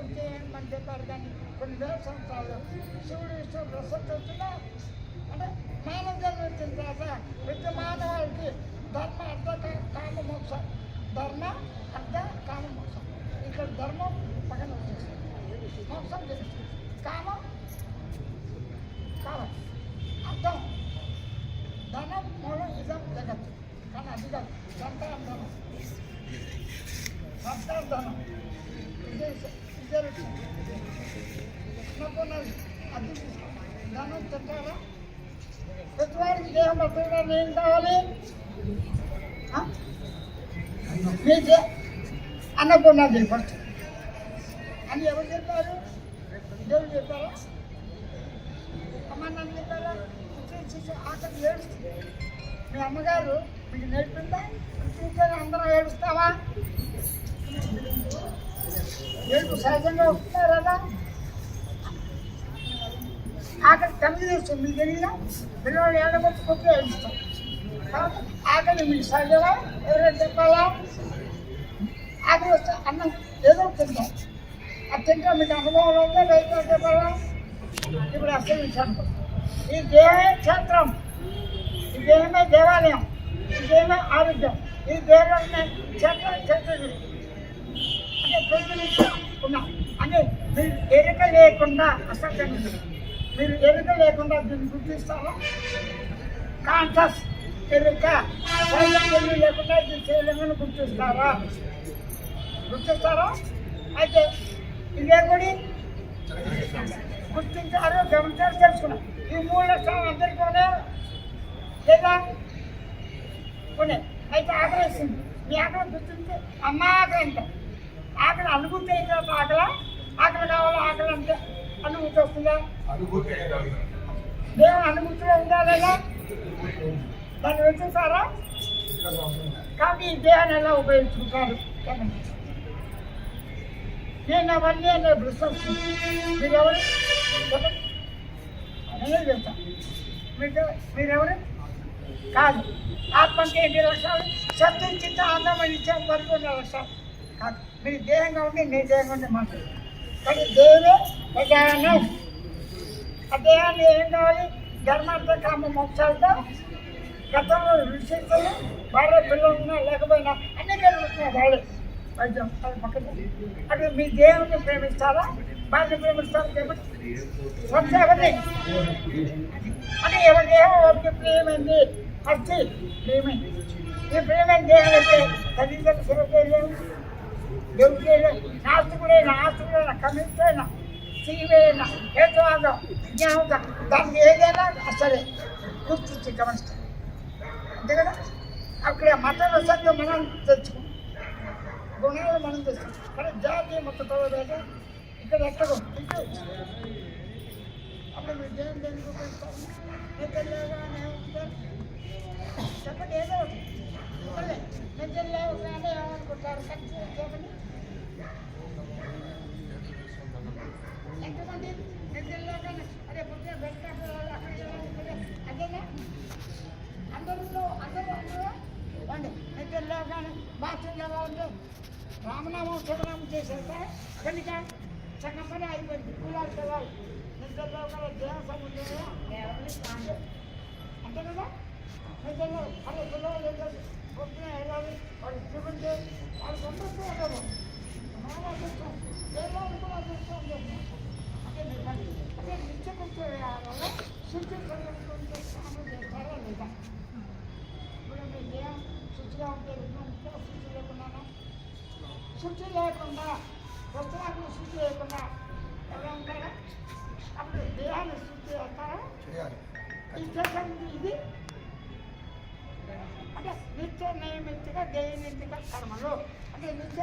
నుంచి మనం చెప్పారు. కానీ కొన్ని వేల సంవత్సరాలు శివుడు విష్ణువు ప్రసక్తి వచ్చినా అంటే మానవ జన్మ వచ్చిన తర్వాత ప్రతి మానవాళికి ధర్మ అర్థ కామ మోక్షం, ధర్మ అర్థ కామ మోక్షం. ఇక్కడ ధర్మం పక్కన వచ్చేస్తుంది, మోక్షం తెలుస్తుంది, కామం కావాలి, అర్థం ధనం మూలం ఇదం జగత్తు. కానీ అది కాదు సంతానం ధనం, సంతాన ధనం ఇదే చిన్నకున్నది అది ధనం తింటారా? ప్రతివారికి దేహం వస్తుంది. ఏం కావాలి? మీకే అన్నపూర్ణాది ఫస్ట్ అని ఎవరు చెప్పారు? దేవుడు చెప్పారా? అమ్మ నన్ను చెప్పారా? ఆకలి ఏడుస్తుంది. మీ అమ్మగారు మీకు నేర్పిందా? చూస్తే అందరం ఏడుస్తావా? ఏడుపు సహజంగా వస్తున్నారా? ఆకలి తల్లి చేస్తుంది. మీకు తెలియదా? పిల్లలు ఏడగొట్టుకుంటే ఏడుస్తాం. కాబట్టి ఆకలి మీకు సహజంగా ఎవరైనా చెప్పాలా? ఆకలి వస్తే అన్నం ఏదో తింటాం. అది తింటాం. మీకు అనుభవం ఉందా? రైతు చెప్పాలా? ఇప్పుడు అసలు విషయం, ఈ దేహమే క్షేత్రం, ఈ దేహమే దేవాలయం, ఈ దేహమే ఆరోగ్యం, ఈ దేహమే క్షేత్రం అంటే ప్రజలున్నా అంటే మీరు ఎరుక లేకుండా అసలు మీరు ఎరుక లేకుండా దీన్ని గుర్తిస్తారా? కాన్షియస్ ఎరుక లేకుండా ఇది చేయలేమని గుర్తిస్తారా? అయితే ఇదే కూడా గుర్తించారు, గమనించారు, తెలుసుకున్నారు. ఈ 3 లక్షలు అందరికీ ఉన్నాయి లేదా? ఉన్నాయి. అయితే ఆకలి వేసింది. మీ ఆకలి గుర్తించి అమ్మ ఆకలి అంటే ఆకలి అనుభూతి అయిన తర్వాత ఆకలి కావాలా? ఆకలి అంటే అనుభూతి వస్తుందా? దేవుని అనుభూతిలో ఉందా లేదా? దాన్ని వచ్చేసారా? కాబట్టి ఈ దేహాన్ని ఎలా ఉపయోగించుకుంటారు? నేను అవన్నీ అనే దృశ్యం మీరెవరు అనే చెప్తాను. మీరెవరు కాదు. ఆత్మకి 8 లక్షలు, శబ్దం చిత్త ఆనందం ఇచ్చే వరకు 2 లక్షలు కాదు. మీరు దేహంగా ఉండి నీ దేహంగా ఉండి మాట్లాడు. కానీ దేవే ప్రధానం. ఆ దేహాన్ని ఏం కావాలి? ధర్మార్థ కామ మోక్షాలతో గతంలో విశేషాలు భార్య పిల్లలు ఉన్నా లేకపోయినా అన్ని కలుగుతున్నాయి. వాళ్ళే వైద్యం అది పక్కన. అటు మీ దేవుని ప్రేమిస్తారా? భార్యని ప్రేమిస్తారా? కాబట్టి ఎవరిని అంటే ఎవరి దేహం ఎవరికి ప్రియమైంది? అస్థి ప్రియమైంది. ఈ ప్రియమైన దేహం అయితే తల్లిదండ్రులు సేవ చేయలేము, దేవుడు చేయలేము. ఆస్తుడైనా కమిష్టైనా సీవైనా హేతువాదం జ్ఞానం దానికి ఏదైనా అసలే గుర్తించి గమనిస్తాం. అంతే కదా? అక్కడ మత సత్యం మనం తెచ్చుకుంటాం, గుణాలు మనం తెస్తాం. కానీ జాతీయ మొత్తం ఇక్కడ ఎక్కడో అప్పుడు మీరు దేని దేనికి ఉపయోగిస్తాము? నిద్రలేగానే ఉంటారు చెప్పండి. ఏదో ఒకటి నిద్రలేగానే ఏమనుకుంటారు? చెప్పండి. ఎంతమంది నిద్రలేగానే అదే పొద్దున బెడ్కాలు అక్కడ అదేనా? అందరూ అండి నిద్రలేగానే బాత్రూమ్ లేవాలంటే రామనామం శుభనామం చేసేస్తే కనుక సగం పని అయిపోయింది. కులాలు చదవాలి నిద్రలో కూడా దేవ సముద్రం అంతే కదా? నిద్రలో అదే పిల్లలు పొద్దున వెళ్ళాలి, వాళ్ళు చూపించి వాళ్ళు సంతృప్తి ఉండదు. దేవాలు కూడా చూస్తాం అంటే అదే నిత్యకృత్య వల్ల శుద్ధి స్నానం చేస్తారా లేదా? ఇప్పుడు మీ దేహం శుచిగా ఉంటే శుచి లేకున్నానా? శుచి లేకుండా వస్త్రాలను శుచి లేకుండా ఎలా ఉంటారా? అప్పుడు దేహాన్ని శుద్ధి చేస్తారా? ఇది అంటే నిత్య నైమిత్తిక దైనిక కర్మలు అంటే నిత్య